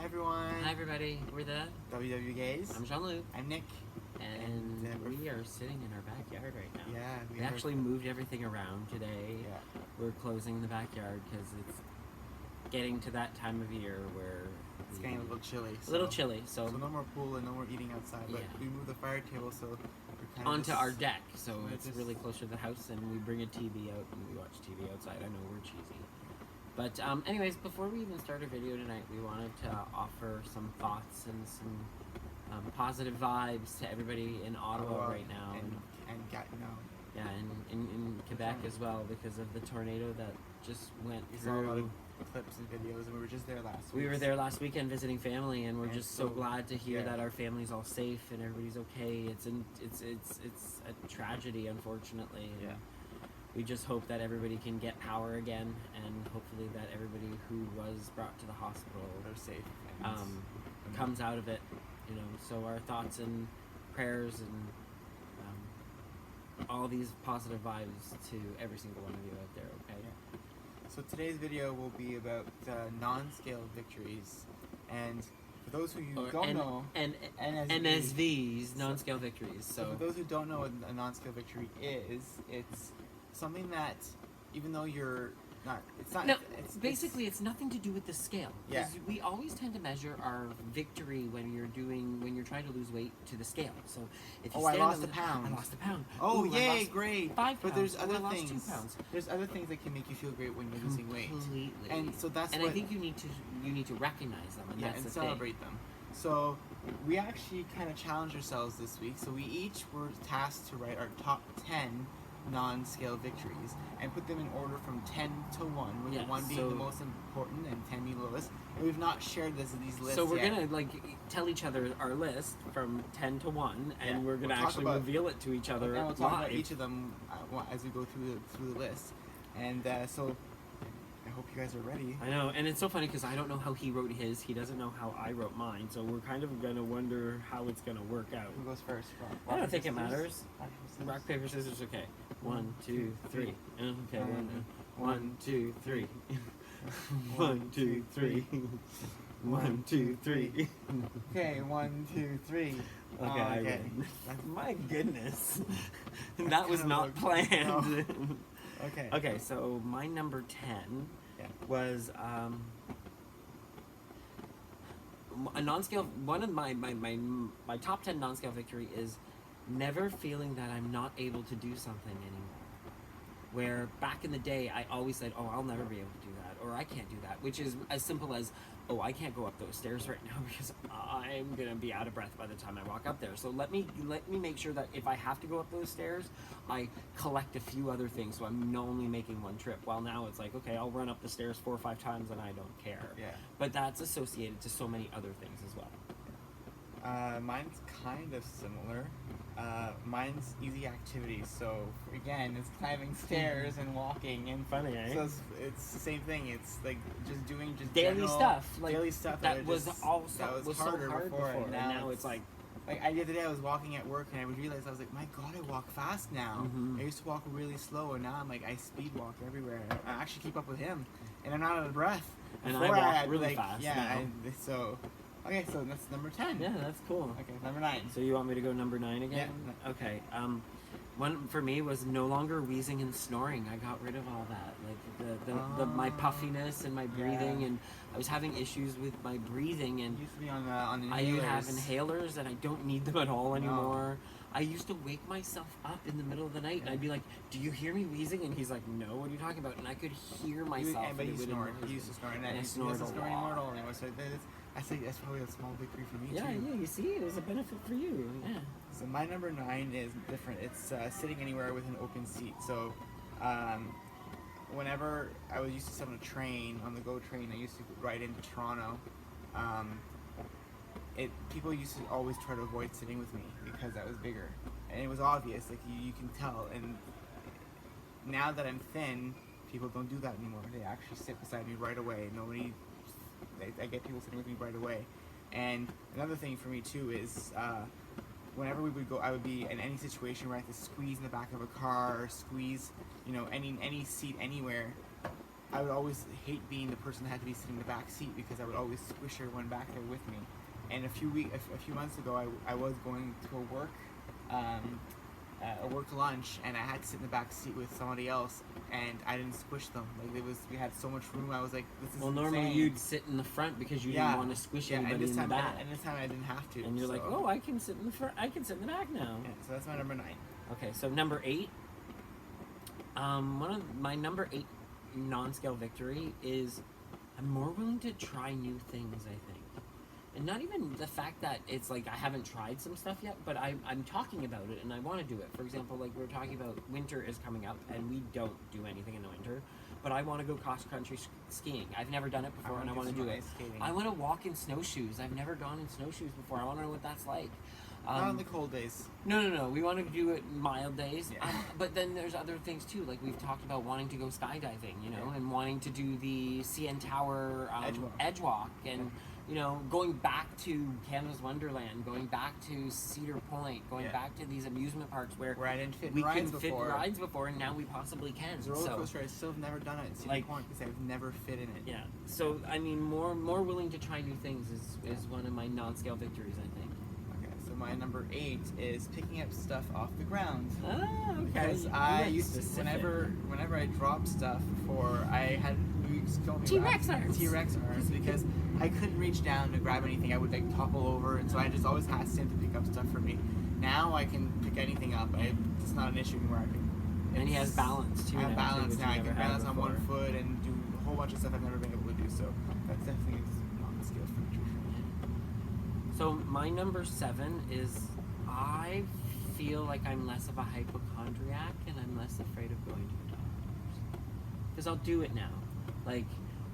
everyone. Hi everybody, we're the WW Gays. I'm Jean-Luc. I'm Nick. And we are sitting in our backyard right now. Yeah. We actually moved everything around today. Yeah. We're closing the backyard because it's getting to that time of year where It's getting a little chilly. So no more pool and no more eating outside. But we moved the fire table so we're kind of onto our deck. So it's just really closer to the house, and we bring a TV out and we watch TV outside. I know we're cheesy. But anyways, before we even start our video tonight, we wanted to offer some thoughts and some positive vibes to everybody in Ottawa right now. In Quebec as well, because of the tornado that just went through. Saw a lot of clips and videos, and we were just there last week. We were there last weekend visiting family, and we're just so glad to hear that our family's all safe and everybody's okay. It's a tragedy, unfortunately. Yeah. We just hope that everybody can get power again, and hopefully that everybody who was brought to the hospital are safe, comes out of it. You know, so our thoughts and prayers and all these positive vibes to every single one of you out there. Okay. Yeah. So today's video will be about non-scale victories, and for those who don't know, NSVs, non-scale victories. So for those who don't know what a non-scale victory is, it's something that, even though you're not, it's nothing to do with the scale. Yeah. We always tend to measure our victory when you're trying to lose weight to the scale. So if you I lost a pound. I lost a pound. Oh, ooh, yay, great. 5 pounds. But there's other I lost things. 2 pounds. There's other things that can make you feel great when you're losing weight. Completely. And so that's I think you need to recognize them, and that's the celebrate them. So we actually kind of challenged ourselves this week. So we each were tasked to write our top 10 non-scale victories and put them in order from 10 to 1, with 1 being the most important and 10 being the lowest. And we've not shared these lists. So we're gonna tell each other our list from 10 to 1, and we're gonna actually reveal it to each other. And we'll talk about each of them as we go through the list. And so I hope you guys are ready. I know, and it's so funny because I don't know how he wrote his. He doesn't know how I wrote mine. So we're kind of gonna wonder how it's gonna work out. Who goes first? I don't think it matters. Rock, paper, scissors. Okay. 1, 2, 3. Okay. 1, 2, 3. 1, 2, 3. 1, 2, 3. Okay, 1, 2, 3. Okay. My goodness, that was not planned. No. Okay. Okay, so my number 10 was a non-scale. One of my top 10 non-scale victory is never feeling that I'm not able to do something anymore. Where back in the day, I always said, "Oh, I'll never be able to do that," or "I can't do that," which is as simple as, "Oh, I can't go up those stairs right now because I'm gonna be out of breath by the time I walk up there." So let me make sure that if I have to go up those stairs, I collect a few other things, so I'm only making one trip. While now it's like, okay, I'll run up the stairs 4 or 5 times and I don't care. Yeah. But that's associated to so many other things as well. Mine's kind of similar. Mine's easy activities. So again, it's climbing stairs and walking, and funny, eh? So it's the same thing. It's like just doing daily stuff. Daily stuff that was harder so hard before. And now it's like the other day I was walking at work and I realized I was like, my God, I walk fast now. I used to walk really slow, and now I'm like, I speed walk everywhere. I actually keep up with him, and I'm not out of breath. And I walk really fast. Yeah. Okay, so that's number 10. Yeah, that's cool. Okay, number 9. So you want me to go number 9 again? Yeah. Okay. One for me was no longer wheezing and snoring. I got rid of all that, like my puffiness and my breathing, and I was having issues with my breathing. And used to be on inhalers. I have inhalers, and I don't need them at all anymore. I used to wake myself up in the middle of the night, and I'd be like, "Do you hear me wheezing?" And he's like, "No, what are you talking about?" And I could hear myself. But he snored. He used to snore, and I snored a lot. So I think that's probably a small victory for me too. Yeah, you see, it was a benefit for you. Yeah. So my number 9 is different. It's sitting anywhere with an open seat. So whenever I was used to sit on a train, on the GO train, I used to ride into Toronto. People used to always try to avoid sitting with me because I was bigger, and it was obvious. Like you can tell. And now that I'm thin, people don't do that anymore. They actually sit beside me right away. I get people sitting with me right away. And another thing for me too is whenever we would go, I would be in any situation where I had to squeeze in the back of a car or squeeze, any seat anywhere. I would always hate being the person that had to be sitting in the back seat because I would always squish everyone back there with me. And a few months ago, I was going to a work lunch, and I had to sit in the back seat with somebody else, and I didn't squish them. Like we had so much room. I was like, this is normally insane. you'd sit in the front because you didn't want to squish anybody in the back. And this time I didn't have to. And you're like, oh, I can sit in the front. I can sit in the back now. Yeah, so that's my number 9. Okay, so number 8. One of my number 8 non-scale victory is I'm more willing to try new things, I think. And not even the fact that it's like I haven't tried some stuff yet, but I'm talking about it and I want to do it. For example, like we're talking about winter is coming up and we don't do anything in the winter, but I want to go cross-country skiing. I've never done it before and I want to do it. Skating. I want to walk in snowshoes. I've never gone in snowshoes before. I want to know what that's like. Not on the cold days. No. We want to do it mild days. Yeah. But then there's other things too. Like we've talked about wanting to go skydiving, and wanting to do the CN Tower edge walk, and going back to Canada's Wonderland, going back to Cedar Point, going back to these amusement parks where I didn't fit we rides can before. fit rides before, and now we possibly can. The roller coaster, I still have never done it in Cedar Point because I've never fit in it. Yeah. So I mean, more willing to try new things is one of my non-scale victories, I think. So my number 8 is picking up stuff off the ground. Oh, okay. Because I used to, whenever I dropped stuff I had T-Rex arms. T-Rex arms because I couldn't reach down to grab anything. I would like topple over, and so I just always asked him to pick up stuff for me. Now I can pick anything up. It's not an issue anymore. And he has balance too. I have balance now. I can balance on before. one foot and do a whole bunch of stuff I've never been able to do. So that's definitely not a skill feature for me. So my number 7 is I feel like I'm less of a hypochondriac and I'm less afraid of going to the doctors. Because I'll do it now. Like,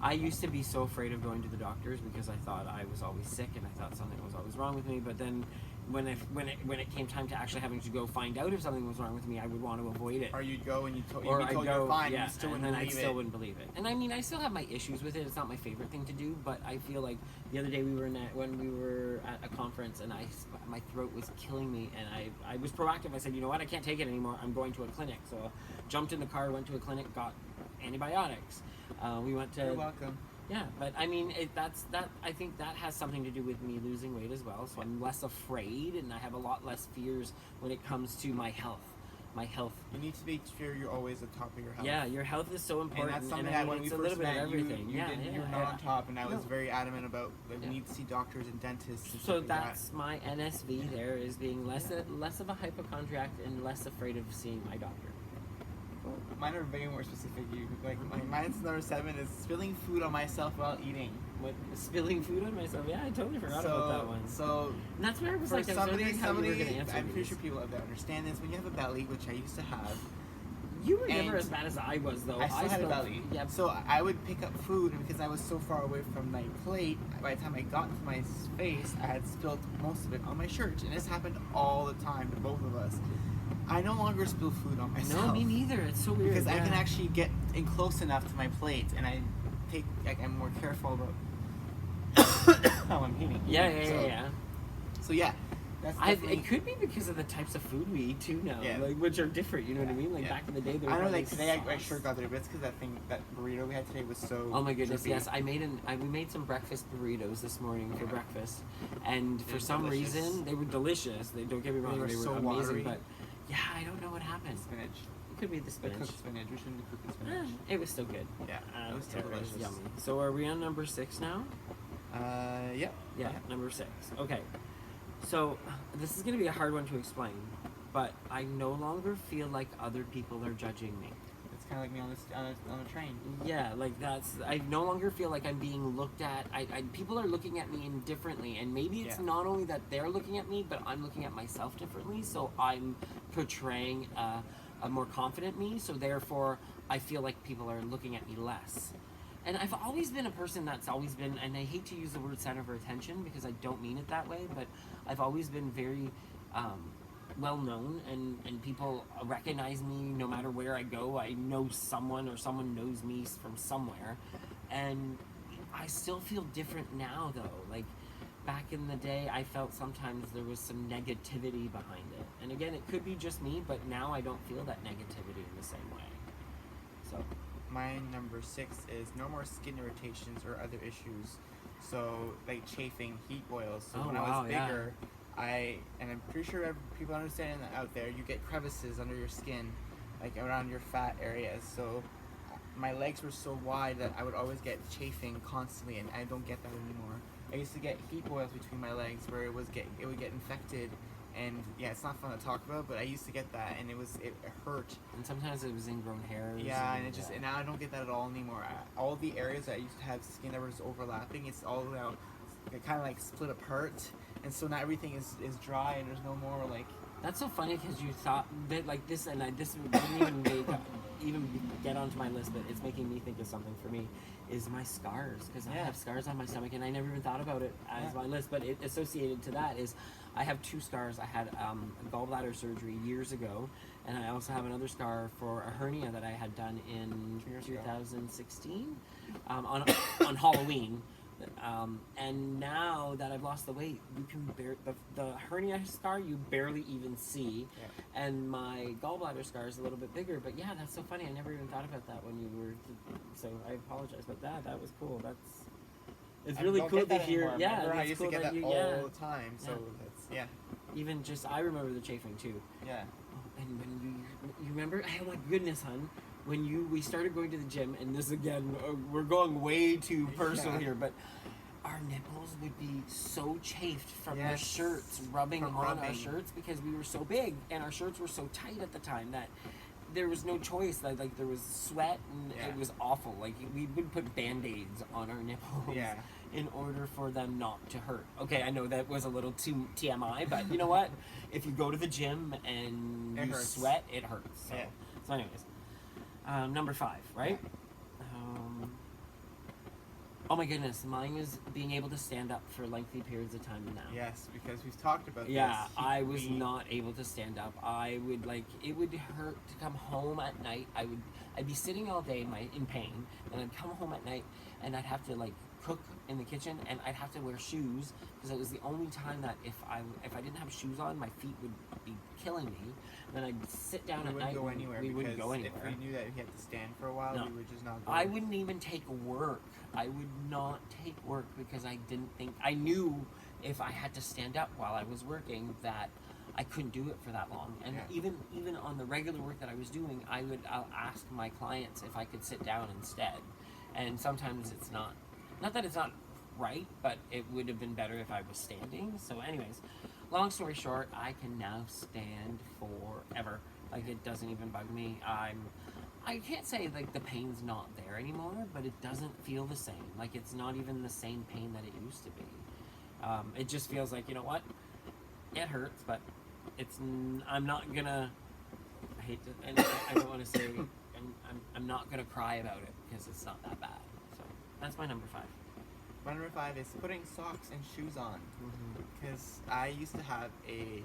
I used to be so afraid of going to the doctors because I thought I was always sick and I thought something was always wrong with me. But then when it came time to actually having to go find out if something was wrong with me, I would want to avoid it. Or you'd go and you'd be told you're fine, yeah, and you still and wouldn't then I believe still it. wouldn't believe it. And I mean, I still have my issues with it. It's not my favorite thing to do, but I feel like the other day when we were at a conference and my throat was killing me, and I was proactive. I said, you know what, I can't take it anymore. I'm going to a clinic. So I jumped in the car, went to a clinic, got antibiotics. We went to. You're welcome. Yeah, but I mean, I think that has something to do with me losing weight as well. So I'm less afraid, and I have a lot less fears when it comes to my health. You need to make sure you're always at the top of your health. Yeah, your health is so important. And that's something I that mean, when we it's a first little bit met, of everything. you were not on top, and I was very adamant about we need to see doctors and dentists. And so stuff like that's my NSV. There is being less of a hypochondriac and less afraid of seeing my doctor. Mine are way more specific. Mine's number 7 is spilling food on myself while eating. What, spilling food on myself? Yeah, I totally forgot about that one. So and that's where I was for like, somebody, how you were going to answer I'm pretty these. sure people out there understand this. When you have a belly, which I used to have, you were never as bad as I was, though. I still had a belly. Yeah. So I would pick up food, and because I was so far away from my plate, by the time I got to my face, I had spilled most of it on my shirt. And this happened all the time to both of us. I no longer spill food on myself. No, me neither. It's so weird. Because I can actually get in close enough to my plate, and I'm more careful about how I'm eating. Yeah. So yeah, that's definitely... It could be because of the types of food we eat too now, which are different. You know what I mean? Like back in the day, there was I know. Today I sure got there, but it's because that burrito we had today was so. Oh my goodness! drippy. Yes, we made some breakfast burritos this morning for breakfast, and for some reason they were delicious. Don't get me wrong, they were so amazing, watery. but yeah, I don't know what happened. Spinach. It could be the spinach. The cooked spinach. We shouldn't have cooked the spinach. It was still good. Yeah, it was still delicious. It was yummy. So are we on number 6 now? Yeah. Yeah, number 6. Okay. So this is going to be a hard one to explain, but I no longer feel like other people are judging me. It's kind of like me on a train. Yeah, like I no longer feel like I'm being looked at. People are looking at me indifferently, and maybe it's not only that they're looking at me, but I'm looking at myself differently. So I'm portraying a more confident me. So therefore, I feel like people are looking at me less. And I've always been a person that's always been, and I hate to use the word center of attention because I don't mean it that way, but I've always been very well known, and people recognize me no matter where I go. I know someone, or someone knows me from somewhere, and I still feel different now though. Like back in the day, I felt sometimes there was some negativity behind it, and again, it could be just me, but now I don't feel that negativity in the same way. So My number 6 is no more skin irritations or other issues. So, like chafing, heat boils. So Oh, when I wow, was bigger, and I'm pretty sure people understand that out there, you get crevices under your skin, like around your fat areas. So my legs were so wide that I would always get chafing constantly, and I don't get that anymore. I used to get heat boils between my legs where it would get infected, and yeah, it's not fun to talk about, but I used to get that, and it hurt. And sometimes it was ingrown hairs. Yeah, and and now I don't get that at all anymore. All the areas that I used to have skin that was overlapping, it's all now kind of like split apart, and so now everything is dry, and there's no more like. That's so funny because you thought that like this, and this didn't even get onto my list, but it's making me think of something for me, is my scars, because I have scars on my stomach, and I never even thought about it as my list, but it associated to that is I have 2 scars. I had gallbladder surgery years ago, and I also have another scar for a hernia that I had done in 2016 on Halloween. And now that I've lost the weight, you can the hernia scar you barely even see, and my gallbladder scar is a little bit bigger. But yeah, that's so funny. I never even thought about that when you were. So I apologize, but that was cool. It's really cool to hear. Anymore. Yeah, I used cool to get that all the time. So that's Even just I remember the chafing too. Yeah. And when you remember, oh my goodness, hon. When we started going to the gym, and this again, we're going way too personal here, but our nipples would be so chafed from the shirts rubbing on our shirts because we were so big and our shirts were so tight at the time that there was no choice. Like there was sweat and it was awful. Like we would put Band-Aids on our nipples in order for them not to hurt. Okay, I know that was a little too TMI, but you know what? If you go to the gym and you sweat, it hurts. So anyways. Number 5, right? Oh my goodness, mine was being able to stand up for lengthy periods of time now. Yes, because we've talked about this. Yeah, I was not able to stand up. I would it would hurt to come home at night. I'd be sitting all day in pain, and I'd come home at night, and I'd have to cook in the kitchen, and I'd have to wear shoes because it was the only time that if I didn't have shoes on, my feet would be killing me. Then I'd sit down at night. We wouldn't go anywhere. If we knew that we had to stand for a while, we would just not go. I wouldn't even take work. I would not take work because I didn't think I knew if I had to stand up while I was working that I couldn't do it for that long. And even on the regular work that I was doing, I'll ask my clients if I could sit down instead. And sometimes it's not that it's not right, but it would have been better if I was standing. So anyways, long story short, I can now stand forever. It doesn't even bug me. I can't say the pain's not there anymore, but it doesn't feel the same. It's not even the same pain that it used to be. It just feels like, you know what? It hurts, but I'm not gonna. I hate to, and I don't want to say. I'm not gonna cry about it because it's not that bad. So that's my number 5. My number 5 is putting socks and shoes on, because I used to have a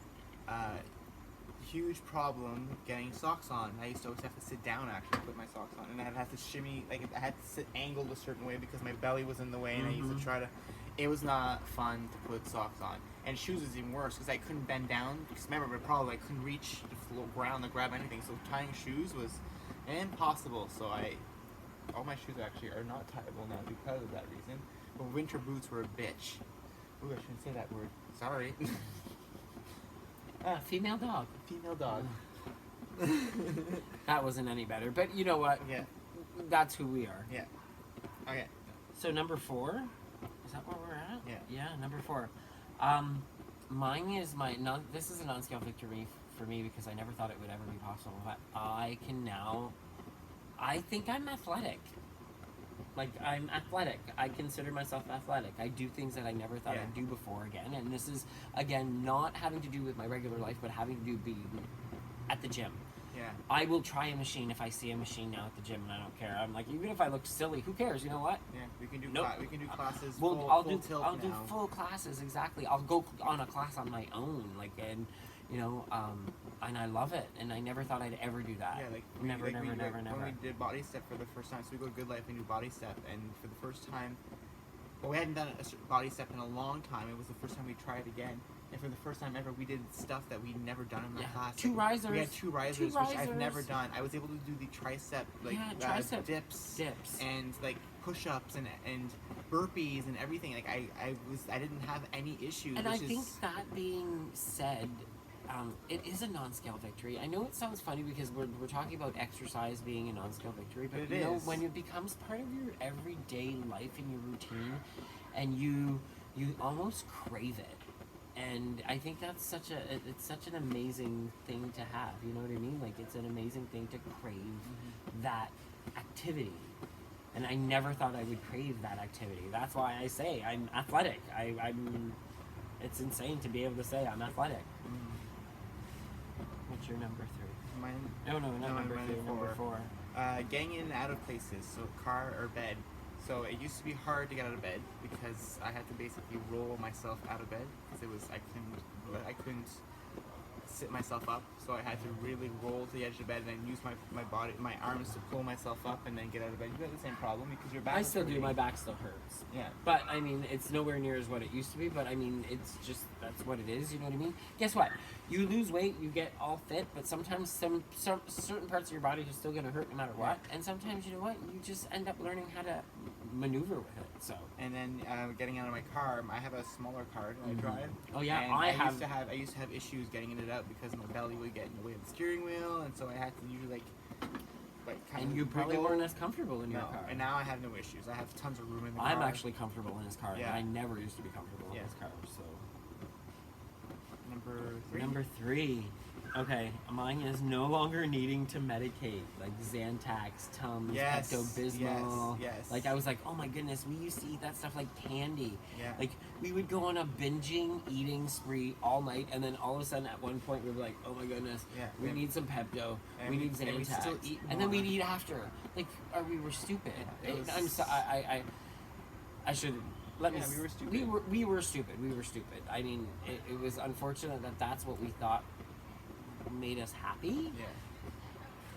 huge problem getting socks on. I used to always have to sit down actually to put my socks on, and I'd have to shimmy, I had to sit angled a certain way because my belly was in the way, and I used to try to. It was not fun to put socks on, and shoes is even worse because I couldn't bend down. Because remember, my problem, I couldn't reach the ground to grab anything, so tying shoes was impossible. So all my shoes actually are not tieable now because of that reason. But winter boots were a bitch. Ooh, I shouldn't say that word. Sorry. Female dog. Female dog. That wasn't any better, but you know what? Yeah. That's who we are. Yeah. Okay. So number 4, is that where we're at? Yeah. Yeah, number 4. Mine is this is a non-scale victory for me because I never thought it would ever be possible, but I think I'm athletic. I'm athletic. I consider myself athletic. I do things that I never thought I'd do before again. And this is, again, not having to do with my regular life, but having to do being at the gym. Yeah. I will try a machine if I see a machine now at the gym, and I don't care. I'm even if I look silly, who cares? You know what? Yeah, we can do classes. I'll do full classes, exactly. I'll go on a class on my own, and I love it, and I never thought I'd ever do that. Yeah, never. When we did body step for the first time, so we go to Good Life and do body step, and for the first time, we hadn't done a body step in a long time. It was the first time we tried again, And for the first time ever, we did stuff that we'd never done in my class. Two risers. We had two risers, which I've never done. I was able to do the tricep, tricep dips, and like push-ups and burpees and everything. Like I didn't have any issues. And I think that being said, it is a non-scale victory. I know it sounds funny because we're talking about exercise being a non-scale victory, but you know, when it becomes part of your everyday life and your routine, and you almost crave it. And I think that's such an amazing thing to have. You know what I mean? Like, it's an amazing thing to crave that activity. And I never thought I would crave that activity. That's why I say I'm athletic. I'm. It's insane to be able to say I'm athletic. What's your number 3? Mine. No, not number 3. Number 4. Getting in and out of places. So car or bed. So it used to be hard to get out of bed because I had to basically roll myself out of bed because I couldn't sit myself up. So I had to really roll to the edge of the bed and then use my arms to pull myself up and then get out of bed. You have the same problem because your back. I still do. My back still hurts. Yeah. But I mean, it's nowhere near as what it used to be. But I mean, it's just that's what it is. You know what I mean? Guess what? You lose weight, you get all fit, but sometimes some certain parts of your body are still gonna hurt no matter what. And sometimes, you know what? You just end up learning how to maneuver with it. So. And then getting out of my car, I have a smaller car that I drive. Oh yeah, and I used to have issues getting in and out because my belly would get in the way of the steering wheel, and so I had to usually kind and of. you probably weren't as comfortable in your No, car. and now I have no issues. I have tons of room in the car. I'm actually comfortable in his car. Yeah. And I never used to be comfortable in his car. So. Number 3. Number 3. Okay, mine is no longer needing to medicate, like Zantac, Tums, Pepto-Bismol. Yes. Like, I was like, oh my goodness, we used to eat that stuff like candy. Yeah. Like, we would go on a binging eating spree all night, and then all of a sudden at one point we were like, oh my goodness, we need some Pepto, we need Zantac. And we still eat more. And then we'd eat after. Like, we were stupid. I should... we were stupid. We were stupid. We were stupid. I mean, it was unfortunate that that's what we thought made us happy. Yeah.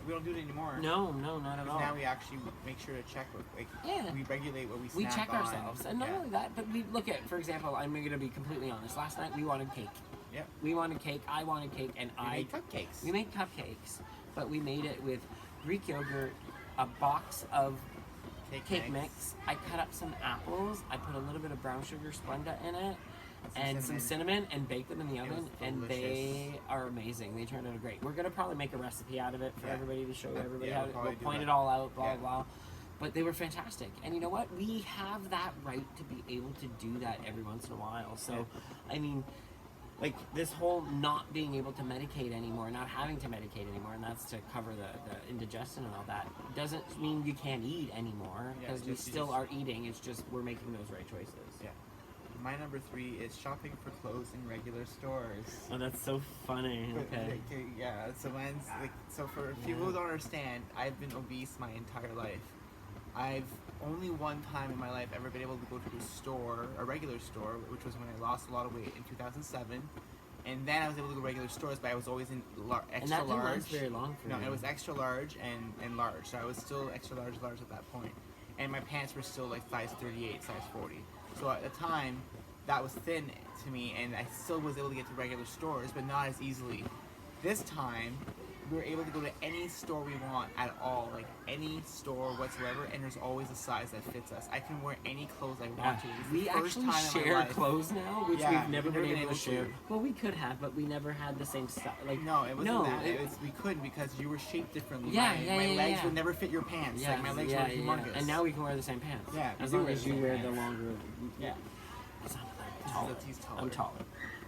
We don't do it anymore. No, not at all. Now we actually make sure to check. We regulate what we snack on. We check ourselves, and not only that, but we look at. For example, I'm going to be completely honest. Last night we wanted cake. Yep. We wanted cake. I wanted cake, and we made cupcakes. We made cupcakes, but we made it with Greek yogurt, a box of cake mix. I cut up some apples. I put a little bit of brown sugar Splenda in it. Some cinnamon and baked them in the oven, and they are amazing. They turned out great. We're gonna probably make a recipe out of it for everybody to show everybody how to. We'll point it all out, blah blah. But they were fantastic, and you know what? We have that right to be able to do that every once in a while. So, I mean, like this whole not being able to medicate anymore, not having to medicate anymore, and that's to cover the indigestion and all that, doesn't mean you can't eat anymore because we still are eating. It's just we're making those right choices. Yeah. My number 3 is shopping for clothes in regular stores. Oh, that's so funny. Okay. Yeah. So mine's so for people who don't understand, I've been obese my entire life. I've only one time in my life ever been able to go to a store, a regular store, which was when I lost a lot of weight in 2007. And then I was able to go to regular stores, but I was always in extra large. And that didn't last very long for you. No, it was extra large and large. So I was still extra large at that point. And my pants were still like size 38, size 40. So at the time, that was thin to me, and I still was able to get to regular stores, but not as easily. This time, we were able to go to any store we want at all, like any store whatsoever, and there's always a size that fits us. I can wear any clothes I want to. We actually share clothes now, which we've never been able to share. Well, we could have, but we never had the same stuff. Like no, it wasn't that. We couldn't because you were shaped differently. My legs would never fit your pants. Yeah, like my legs were humongous. And now we can wear the same pants. Yeah, as long as you wear the longer. Yeah. He's taller. I'm taller.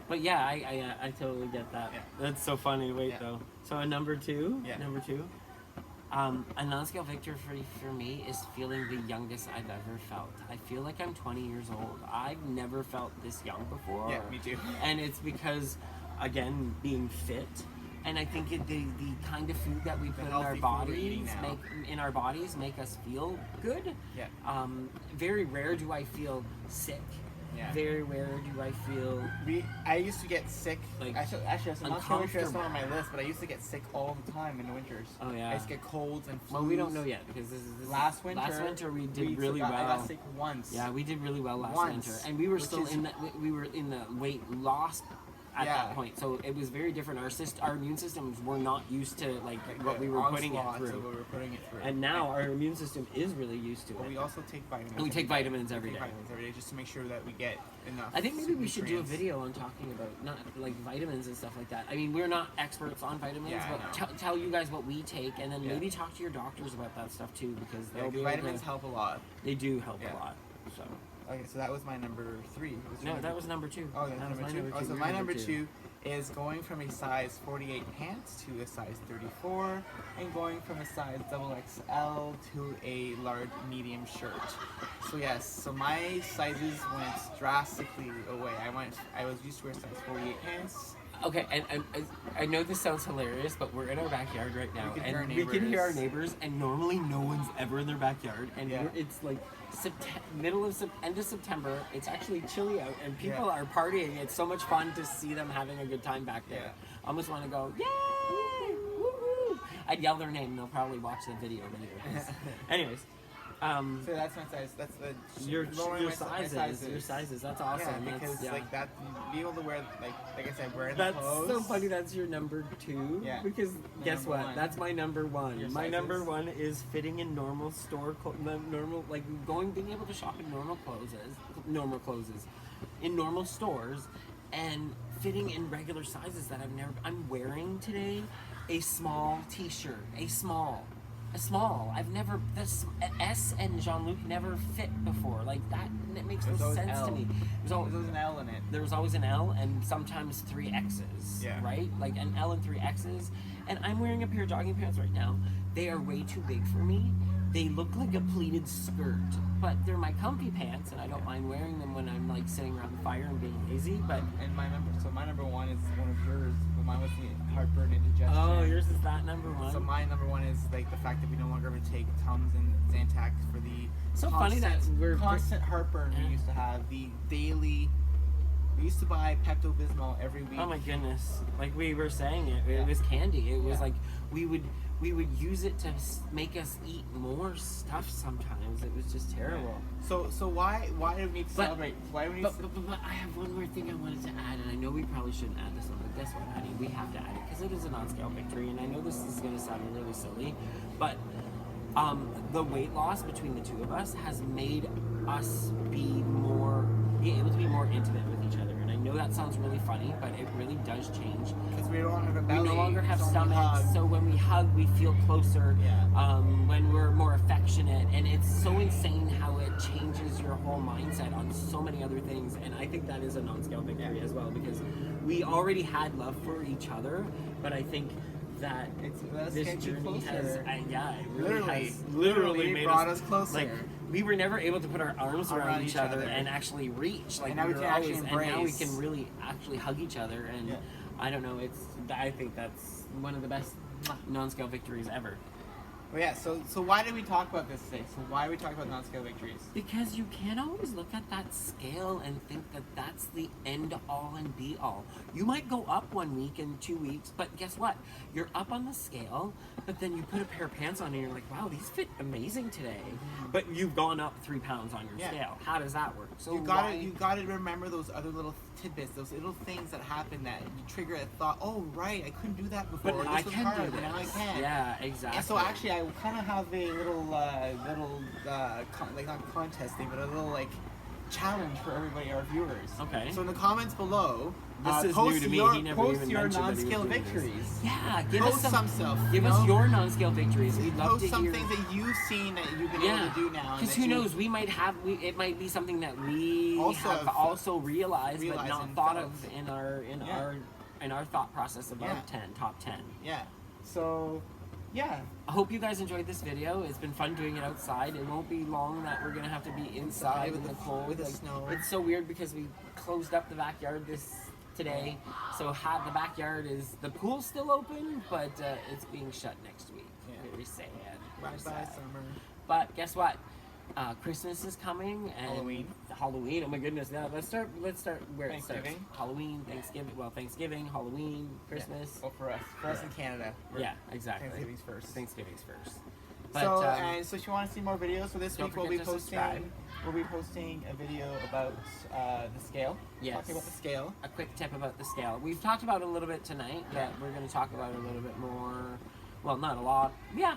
But yeah, I totally get that. Yeah. That's so funny. Wait though. So a number 2. Yeah. Number 2. A non-scale victory for me is feeling the youngest I've ever felt. I feel like I'm 20 years old. I've never felt this young before. Yeah, me too. And it's because, again, being fit. And I think the kind of food that we put in our bodies make us feel good. Yeah. Very rare do I feel sick. Yeah. Very rare do I feel. I used to get sick. Like actually, I'm not sure that's not on my list, but I used to get sick all the time in the winters. Oh yeah. I used to get colds and flus. Well, we don't know yet because this is last winter. Last winter we did really well. I got sick once. Yeah, we did really well last winter, and we were still in that. We were in the weight loss at that point. So it was very different. Our immune systems were not used to like what we were putting it through. And now our immune system is really used to it. But we also take vitamins. And we take vitamins every day. Vitamins every day just to make sure that we get enough. I think maybe we should do a video on talking about not like vitamins and stuff like that. I mean, we're not experts on vitamins, but tell you guys what we take, and then maybe talk to your doctors about that stuff too, because they'll be vitamins help a lot. They do help a lot. So. Okay, so that was my number 3. No, that was number 2. Oh, that was number 2. Oh, so my number 2 is going from a size 48 pants to a size 34, and going from a size XXL to a large medium shirt. So yes, so my sizes went drastically away. I was used to wear size 48 pants. Okay, and I know this sounds hilarious, but we're in our backyard right now, and we can hear our neighbors, and normally no one's ever in their backyard, and it's like end of September. It's actually chilly out, and people are partying. It's so much fun to see them having a good time back there. I almost want to go, yay, woo-hoo. I'd yell their name, and they'll probably watch the video later. Anyways. So that's my size. That's the your sizes. Your sizes. That's awesome. Yeah, because like that, be able to wear like I said, wearing that's the clothes. So funny. That's your number 2. Yeah. Because guess what? 1. That's my number 1. My number 1 is fitting in normal store normal like being able to shop in normal clothes, in normal stores, and fitting in regular sizes that I'm wearing today a small T-shirt, a small. I've never S and Jean-Luc never fit before. Like that makes no sense to me. There's always an L in it. There was always an L and sometimes 3 X's. Yeah. Right? Like an L and 3 X's. And I'm wearing a pair of jogging pants right now. They are way too big for me. They look like a pleated skirt, but they're my comfy pants, and I don't mind wearing them when I'm like sitting around the fire and being lazy. But my number 1 is one of yours. But mine was the heartburn indigestion. Oh, yours is that number 1. So my number 1 is like the fact that we no longer take Tums and Zantac for the funny that we're constant heartburn we used to have. The daily. We used to buy Pepto-Bismol every week. Oh my goodness! Like we were saying, it was candy. It was like we would use it to make us eat more stuff. Sometimes it was just terrible. So why do we need to celebrate? Why do we need but I have one more thing I wanted to add, and I know we probably shouldn't add this one, but guess what, honey? We have to add it because it is a non-scale victory, and I know this is going to sound really silly, but the weight loss between the two of us has made us be able to be more intimate with each other. And I know that sounds really funny, but it really does change. Because we don't have a belly. We no longer have stomachs, so when we hug, we feel closer. When we're more affectionate, and it's so insane how it changes your whole mindset on so many other things. And I think that is a non-scale victory as well, because we already had love for each other, but I think that this journey has, literally brought us closer. Like, we were never able to put our arms around each other and actually reach. Like, and now we can actually embrace. And now we can really actually hug each other. And I don't know. I think that's one of the best non-scale victories ever. Well, yeah, so why did we talk about this today? So why are we talking about non-scale victories? Because you can't always look at that scale and think that that's the end-all and be-all. You might go up 1 week and 2 weeks, but guess what? You're up on the scale, but then you put a pair of pants on and you're like, wow, these fit amazing today. But you've gone up 3 pounds on your scale. How does that work? So you gotta remember those other little tidbits, those little things that happen that you trigger a thought, oh, right, I couldn't do that before. But I can do this. Now I can. Yeah, exactly. And so actually, I kind of have a little not contest thing, but a little challenge for everybody, our viewers. Okay. So in the comments below, this is post new to me. He never post even your mentioned non-scale that he was doing victories. This. Yeah, give post us some stuff. Give us your non-scale victories. We'd love post to some hear things that you've seen that you've been able to do now. Because who knows? We might have. It might be something that we have also realized but not thought of in our thought process about top 10. Yeah. So. Yeah. I hope you guys enjoyed this video. It's been fun doing it outside. It won't be long that we're gonna have to be inside in the cold. With the snow. It's so weird because we closed up the backyard today. So the backyard the pool's still open, but it's being shut next week. Yeah. Very sad. Bye summer. But guess what? Christmas is coming and Halloween. Oh my goodness! Now let's start where it starts. Thanksgiving. Halloween, Thanksgiving. Well, Thanksgiving, Halloween, Christmas. Well, for us in Canada. Yeah, exactly. Thanksgiving's first. Thanksgiving's first. But, so if you want to see more videos, so this don't week we'll forget be to subscribe. posting a video about the scale. Yes. Talking about the scale. A quick tip about the scale. We've talked about it a little bit tonight, but we're going to talk about it a little bit more. Well, not a lot. Yeah.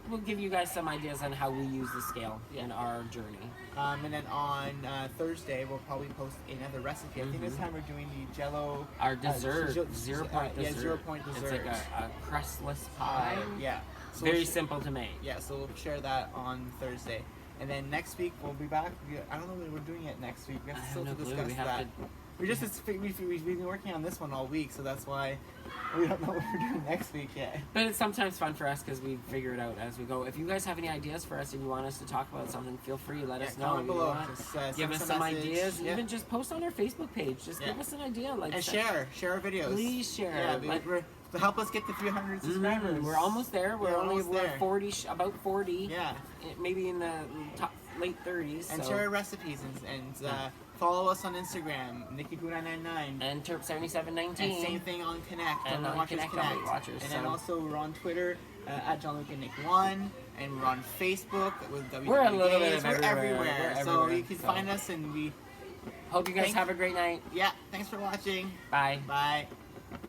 We'll give you guys some ideas on how we use the scale in our journey. And then on Thursday, we'll probably post another recipe. I think this time we're doing the Jello. Our dessert, 0 point dessert. Yeah, 0 point dessert. It's like a crustless pie. Yeah. So Very simple to make. Yeah, so we'll share that on Thursday. And then next week we'll be back. I don't know what we're doing it next week. We have to still discuss that. We've been working on this one all week, so that's why we don't know what we're doing next week yet. But it's sometimes fun for us because we figure it out as we go. If you guys have any ideas for us and you want us to talk about something, feel free. Let us know. Comment below. Just, give us some ideas. Even just post on our Facebook page. Just give us an idea. And share our videos. Please share. Yeah, to help us get to 300 subscribers. We're almost there. We're 40, about 40. Yeah. Maybe in the late 30s. And share our recipes and follow us on Instagram, NikkiPoo999. And Terp7719. And same thing on Connect. And on Connect. And then also we're on Twitter at Jean-Luc and Nick1. And we're on Facebook with WWE. We're a little bit We're everywhere. So you can find us and we... Hope you guys have a great night. Yeah. Thanks for watching. Bye. Bye.